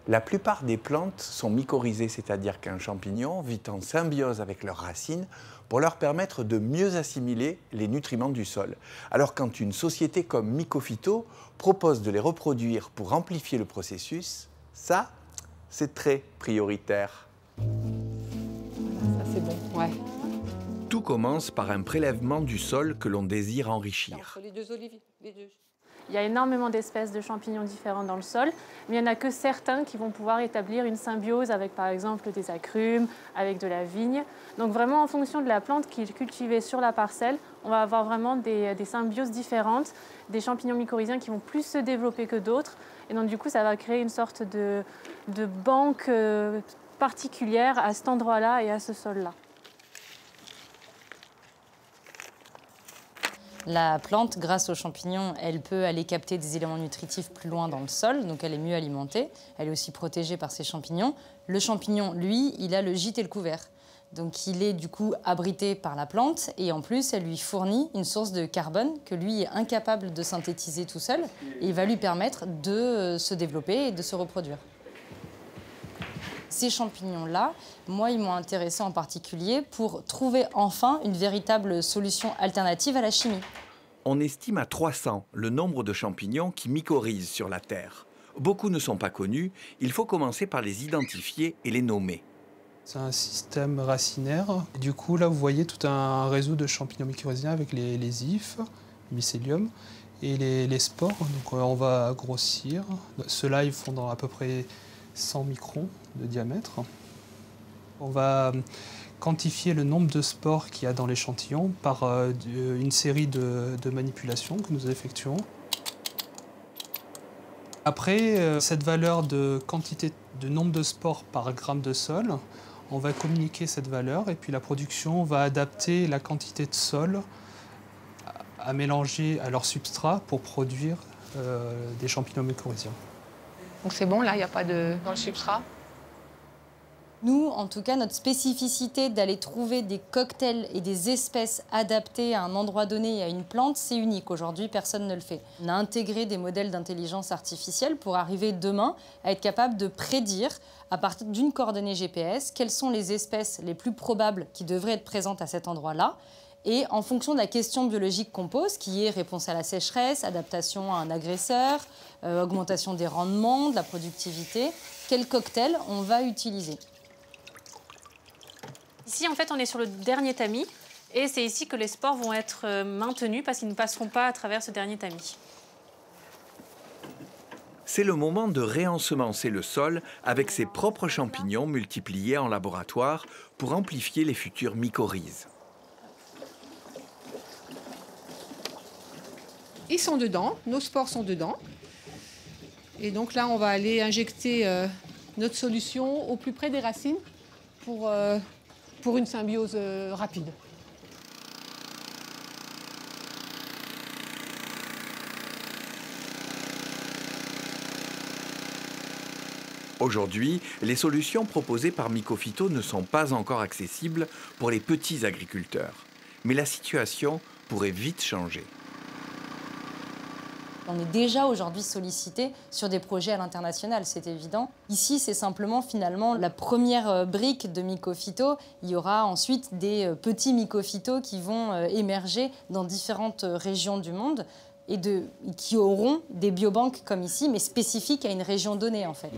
La plupart des plantes sont mycorhizées, c'est-à-dire qu'un champignon vit en symbiose avec leurs racines pour leur permettre de mieux assimiler les nutriments du sol. Alors quand une société comme Mycophyto propose de les reproduire pour amplifier le processus, ça, c'est très prioritaire. Ça c'est bon, ouais. Tout commence par un prélèvement du sol que l'on désire enrichir. Entre les deux olives, les deux. Il y a énormément d'espèces de champignons différents dans le sol, mais il n'y en a que certains qui vont pouvoir établir une symbiose avec, par exemple, des agrumes, avec de la vigne. Donc vraiment, en fonction de la plante qui est cultivée sur la parcelle, on va avoir vraiment des symbioses différentes, des champignons mycorhiziens qui vont plus se développer que d'autres. Et donc du coup, ça va créer une sorte de banque particulière à cet endroit-là et à ce sol-là. La plante, grâce aux champignons, elle peut aller capter des éléments nutritifs plus loin dans le sol, donc elle est mieux alimentée. Elle est aussi protégée par ces champignons. Le champignon, lui, il a le gîte et le couvert. Donc il est du coup abrité par la plante et en plus, elle lui fournit une source de carbone que lui est incapable de synthétiser tout seul et il va lui permettre de se développer et de se reproduire. Ces champignons-là, moi, ils m'ont intéressée en particulier pour trouver enfin une véritable solution alternative à la chimie. On estime à 300 le nombre de champignons qui mycorhizent sur la Terre. Beaucoup ne sont pas connus, il faut commencer par les identifier et les nommer. C'est un système racinaire. Du coup, là, vous voyez tout un réseau de champignons mycorhiziens avec les hyphes, le mycélium, et les spores. Donc, on va grossir. Ceux-là, ils font dans à peu près 100 microns de diamètre. On va quantifier le nombre de spores qu'il y a dans l'échantillon par une série de manipulations que nous effectuons. Après, cette valeur de quantité de nombre de spores par gramme de sol, on va communiquer cette valeur et puis la production va adapter la quantité de sol à mélanger à leur substrat pour produire des champignons mycorhiziens. Donc c'est bon, là, il n'y a pas de... dans le substrat. Nous, en tout cas, notre spécificité d'aller trouver des cocktails et des espèces adaptées à un endroit donné et à une plante, c'est unique. Aujourd'hui, personne ne le fait. On a intégré des modèles d'intelligence artificielle pour arriver demain à être capable de prédire, à partir d'une coordonnée GPS, quelles sont les espèces les plus probables qui devraient être présentes à cet endroit-là. Et en fonction de la question biologique qu'on pose, qui est réponse à la sécheresse, adaptation à un agresseur, augmentation des rendements, de la productivité, quel cocktail on va utiliser. Ici, en fait, on est sur le dernier tamis et c'est ici que les spores vont être maintenus parce qu'ils ne passeront pas à travers ce dernier tamis. C'est le moment de réensemencer le sol avec ses propres champignons multipliés en laboratoire pour amplifier les futures mycorhizes. Ils sont dedans, nos spores sont dedans. Et donc là, on va aller injecter notre solution au plus près des racines pour une symbiose rapide. Aujourd'hui, les solutions proposées par Mycophyto ne sont pas encore accessibles pour les petits agriculteurs. Mais la situation pourrait vite changer. On est déjà aujourd'hui sollicité sur des projets à l'international, c'est évident. Ici, c'est simplement finalement la première brique de Mycophyto. Il y aura ensuite des petits Mycophyto qui vont émerger dans différentes régions du monde et qui auront des biobanques comme ici, mais spécifiques à une région donnée en fait.